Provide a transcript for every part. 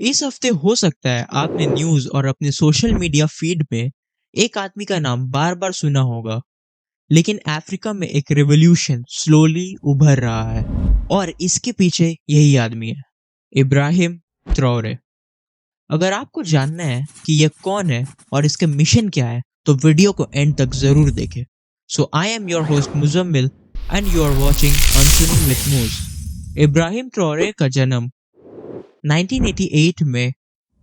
इस हफ्ते हो सकता है आपने न्यूज़ और अपने सोशल मीडिया फीड में एक आदमी का नाम बार बार सुना होगा, लेकिन अफ्रीका में एक रेवोल्यूशन स्लोली उभर रहा है और इसके पीछे यही आदमी है, इब्राहिम ट्रॉरे। अगर आपको जानना है कि यह कौन है और इसका मिशन क्या है, तो वीडियो को एंड तक जरूर देखें। So I am your host Muzammil and you are watching unsunning with Muz. Ibrahim ट्रॉरे का जन्म 1988 में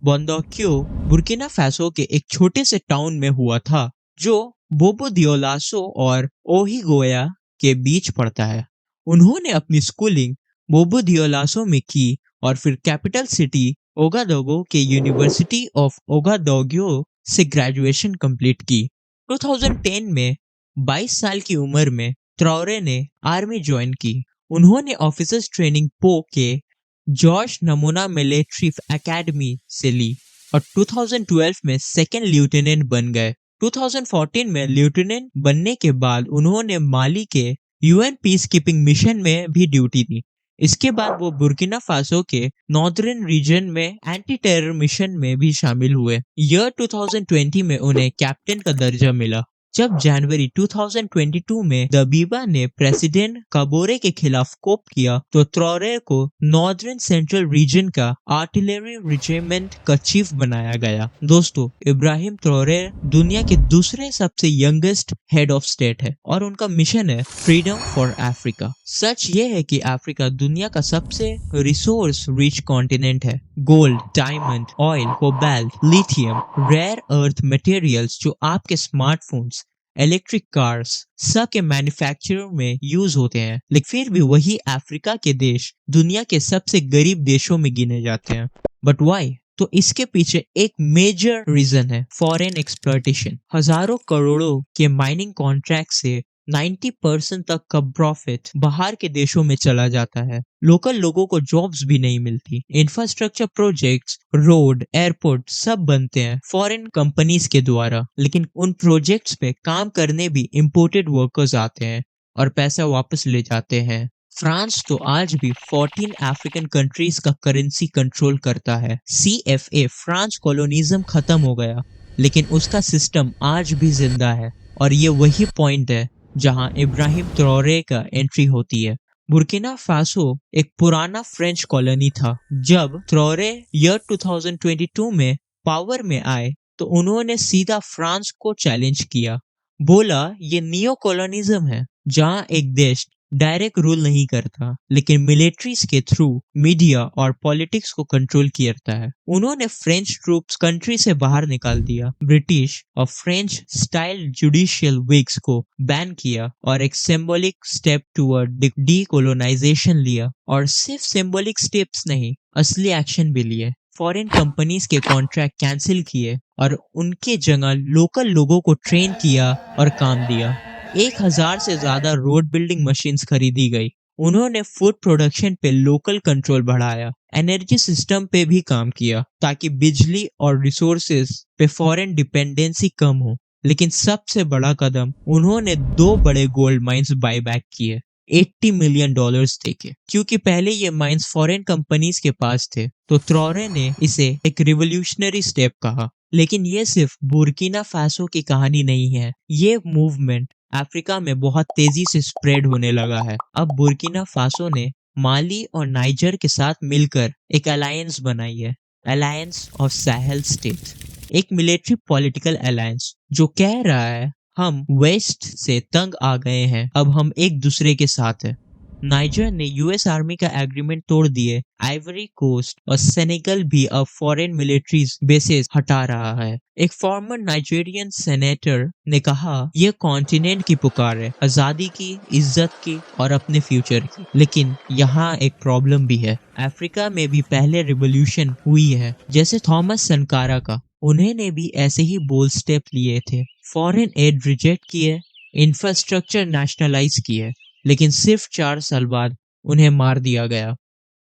बोंदोक्यो, बुर्किना फासो के एक छोटे से टाउन में हुआ था, जो बोबो दियोलासो और ओहिगोया के बीच पड़ता है। उन्होंने अपनी स्कूलिंग बोबो दियोलासो में की और फिर कैपिटल सिटी ओगादोगो के यूनिवर्सिटी ऑफ ओगादोग्यो से ग्रेजुएशन कंप्लीट की। 2010 में 22 साल की उम्र में ट्रॉरे ने आर्मी ज्वाइन की। उन्होंने ऑफिसर्स ट्रेनिंग पो के जॉर्ज नमूना मिलिट्री एकेडमी से ली और 2012 में सेकेंड लेफ्टिनेंट बन गए। 2014 में लेफ्टिनेंट बनने के बाद उन्होंने माली के यूएन पीस कीपिंग मिशन में भी ड्यूटी दी। इसके बाद वो बुर्किना फासो के नॉर्दर्न रीजन में एंटी टेरर मिशन में भी शामिल हुए। ईयर 2020 में उन्हें कैप्टन का दर्जा मिला। जब जनवरी 2022 में दबीबा ने प्रेसिडेंट काबोरे के खिलाफ कोप किया, तो ट्रॉरे को नॉर्दर्न सेंट्रल रीजन का आर्टिलरी रेजिमेंट का चीफ बनाया गया। दोस्तों, इब्राहिम ट्रॉरे दुनिया के दूसरे सबसे यंगेस्ट हेड ऑफ स्टेट है और उनका मिशन है फ्रीडम फॉर अफ्रीका। सच ये है कि अफ्रीका दुनिया का सबसे रिसोर्स रिच कॉन्टिनेंट है। Gold, diamond, oil, cobalt, lithium, rare earth materials जो आपके स्मार्टफोन्स, इलेक्ट्रिक कार्स सब के मैन्युफैक्चर में यूज होते हैं, लेकिन फिर भी वही अफ्रीका के देश दुनिया के सबसे गरीब देशों में गिने जाते हैं। But why? तो इसके पीछे एक मेजर रीजन है फॉरेन एक्सप्लॉयटेशन। हजारों करोड़ों के माइनिंग कॉन्ट्रैक्ट से 90% तक का प्रॉफिट बाहर के देशों में चला जाता है। लोकल लोगों को जॉब्स भी नहीं मिलती। इंफ्रास्ट्रक्चर प्रोजेक्ट्स, रोड, एयरपोर्ट सब बनते हैं फॉरेन कंपनीज के द्वारा, लेकिन उन प्रोजेक्ट्स पे काम करने भी इंपोर्टेड वर्कर्स आते हैं और पैसा वापस ले जाते हैं। फ्रांस तो आज भी 14 अफ्रीकन कंट्रीज का करेंसी कंट्रोल करता है। CFA फ्रांस कॉलोनिज्म खत्म हो गया, लेकिन उसका सिस्टम आज भी जिंदा है और ये वही पॉइंट है जहां इब्राहिम ट्रॉरे का एंट्री होती है। बुर्किना फासो एक पुराना फ्रेंच कॉलोनी था। जब ट्रॉरे ईयर 2022 में पावर में आए, तो उन्होंने सीधा फ्रांस को चैलेंज किया। बोला ये नियो कॉलोनिज्म है, जहां एक देश डायरेक्ट रूल नहीं करता, लेकिन मिलिट्रीज के थ्रू मीडिया और पॉलिटिक्स को कंट्रोल करता है। उन्होंने फ्रेंच ट्रूप्स कंट्री से बाहर निकाल दिया, ब्रिटिश और फ्रेंच स्टाइल जुडिशियल विग्स को बैन किया और एक सिंबॉलिक स्टेप टुवर्ड डीकोलोनाइजेशन लिया। और सिर्फ सिंबॉलिक स्टेप्स नहीं, असली एक्शन भी लिए। फॉरेन कंपनीज के कॉन्ट्रैक्ट कैंसिल किए और उनके जगह लोकल लोगों को ट्रेन किया और काम दिया। 1000 से ज्यादा रोड बिल्डिंग मशीन्स खरीदी गई। उन्होंने फूड प्रोडक्शन पे लोकल कंट्रोल बढ़ाया। एनर्जी सिस्टम पे भी काम किया ताकि बिजली और रिसोर्सेज पे फॉरेन डिपेंडेंसी कम हो। लेकिन सबसे बड़ा कदम, उन्होंने 2 बड़े गोल्ड माइंस बायबैक किए, $80 मिलियन देके। क्योंकि पहले ये माइंस फॉरेन कंपनीज के पास थे, तो ट्रॉरे ने इसे एक रिवोल्यूशनरी स्टेप कहा। लेकिन ये सिर्फ बुर्किना फासो की कहानी नहीं है। ये मूवमेंट अफ्रीका में बहुत तेजी से स्प्रेड होने लगा है। अब बुर्किना फासो ने माली और नाइजर के साथ मिलकर एक अलायंस बनाई है, अलायंस ऑफ साहेल स्टेट। एक मिलिट्री पॉलिटिकल अलायंस जो कह रहा है हम वेस्ट से तंग आ गए हैं, अब हम एक दूसरे के साथ हैं। नाइजर ने यूएस आर्मी का एग्रीमेंट तोड़ दिए। आइवरी कोस्ट और सेनेगल भी अब फॉरेन मिलिट्रीज बेसेस हटा रहा है। एक फॉर्मर नाइजीरियन सेनेटर ने कहा यह कॉन्टिनेंट की पुकार है, आजादी की, इज्जत की और अपने फ्यूचर की। लेकिन यहाँ एक प्रॉब्लम भी है। अफ्रीका में भी पहले रिवॉल्यूशन हुई है, जैसे थॉमस सनकारा का। उन्होंने भी ऐसे ही बोल्ड स्टेप लिए थे। फॉरेन एड रिजेक्ट किए, इंफ्रास्ट्रक्चर नेशनलाइज किए, लेकिन सिर्फ 4 साल बाद उन्हें मार दिया गया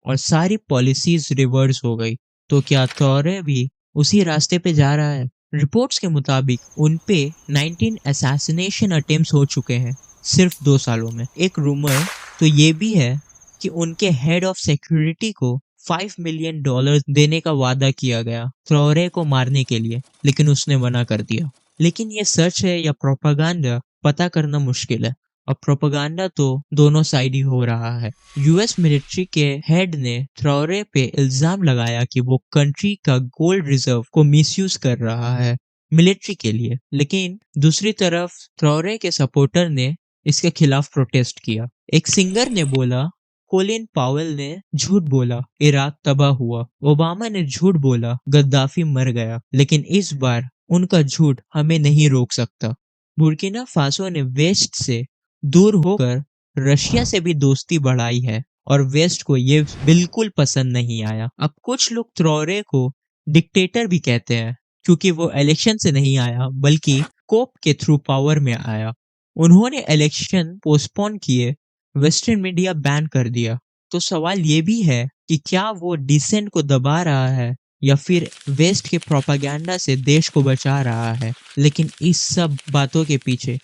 और सारी पॉलिसीज रिवर्स हो गई। तो क्या ट्रॉरे भी उसी रास्ते पे जा रहा है? रिपोर्ट्स के मुताबिक उन पे 19 असैसिनेशन अटेम्प्ट्स हो चुके हैं सिर्फ 2 सालों में। एक रूमर तो ये भी है कि उनके हेड ऑफ सिक्योरिटी को $5 मिलियन देने का वादा किया गया ट्रॉरे को मारने के लिए, लेकिन उसने मना कर दिया। लेकिन ये सच है या प्रोपागेंडा, पता करना मुश्किल है। अब प्रोपागेंडा तो दोनों साइड ही हो रहा है। यूएस मिलिट्री के हेड ने ट्रॉरे पे इल्जाम लगाया कि वो कंट्री का गोल्ड रिजर्व को मिसयूज कर रहा है मिलिट्री के लिए, लेकिन दूसरी तरफ ट्रॉरे के सपोर्टर ने इसके खिलाफ प्रोटेस्ट किया। एक सिंगर ने बोला, कोलिन पावेल ने झूठ बोला, इराक तबाह हुआ। ओबामा ने झूठ बोला, गद्दाफी मर गया। लेकिन इस बार उनका झूठ हमें नहीं रोक सकता। बुर्किना फासो ने वेस्ट से दूर होकर रशिया से भी दोस्ती बढ़ाई है और वेस्ट को ये बिल्कुल पसंद नहीं आया। अब कुछ लोग ट्रॉरे को डिक्टेटर भी कहते हैं, क्योंकि वो इलेक्शन से नहीं आया बल्कि कोप के थ्रू पावर में आया। उन्होंने इलेक्शन पोस्टपोन किए, वेस्टर्न मीडिया बैन कर दिया। तो सवाल ये भी है कि क्या वो डिसेंट को दबा रहा है या फिर वेस्ट के प्रोपागेंडा से देश को बचा रहा है। लेकिन इस सब बातों के पीछे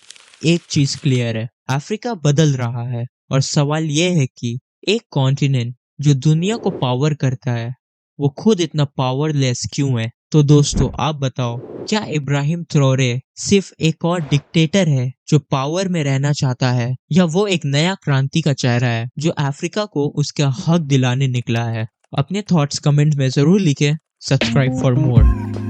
एक चीज क्लियर है, अफ्रीका बदल रहा है। और सवाल ये है कि एक कॉन्टिनेंट जो दुनिया को पावर करता है, वो खुद इतना पावरलेस क्यों है। तो दोस्तों आप बताओ, क्या इब्राहिम ट्रॉरे सिर्फ एक और डिक्टेटर है जो पावर में रहना चाहता है, या वो एक नया क्रांति का चेहरा है जो अफ्रीका को उसका हक दिलाने निकला है। अपने थॉट्स कमेंट में जरूर लिखें। Subscribe for more.